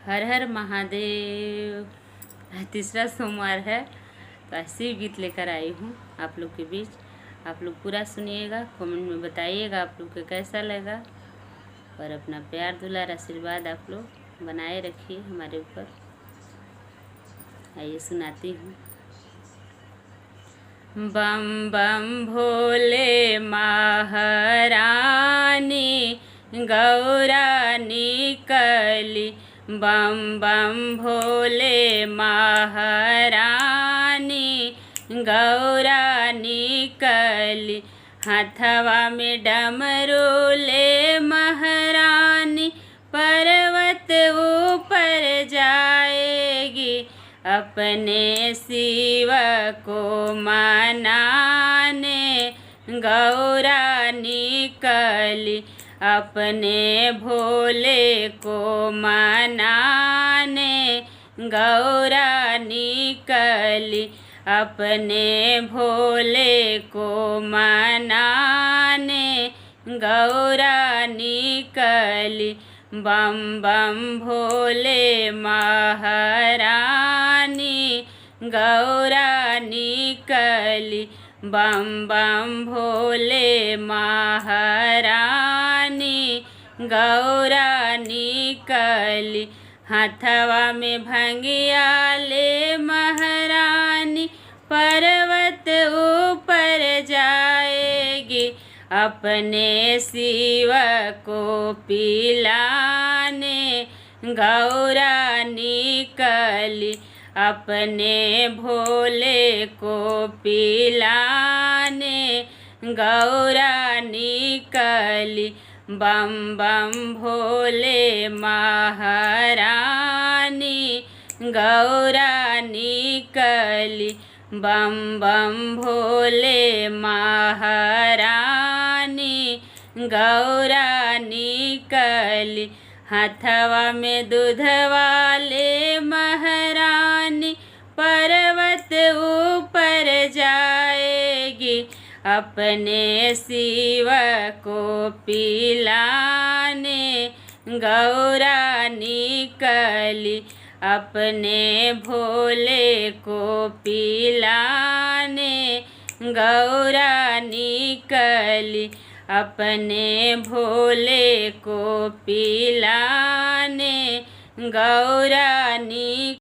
हर हर महादेव। तीसरा सोमवार है तो ऐसे ही गीत लेकर आई हूँ आप लोग के बीच। आप लोग पूरा सुनिएगा, कमेंट में बताइएगा आप लोग को कैसा लगा, और अपना प्यार दुलार आशीर्वाद आप लोग बनाए रखिए हमारे ऊपर। आइए सुनाती हूँ। बम बम भोले महारानी गौरा निकली, बम बम भोले महारानी गौरा निकली। हाथवा में डमरू ले महारानी पर्वत ऊपर जाएगी, अपने शिव को मनाने गौरा निकली, अपने भोले को मनाने गौरा निकली, अपने भोले को मनाने गौरा निकली। बम बम भोले महारानी गौरा निकली, बम बम भोले महारानी गौरा निकली। हाथवा में भंगिया ले महारानी पर्वत ऊपर जाएगी, अपने शिव को पिलाने गौरा निकली, अपने भोले को पिलाने गौरा निकली। बम बम भोले महारानी गौरा निकली, बम बम भोले महारानी गौरा निकली। हाथवा में दूधवा ले महारानी पर्वत ऊपर जाएगी, अपने शिव को पिलाने गौरा निकली, अपने भोले को पिलाने गौरा निकली, अपने भोले को पिलाने गौरा निकली।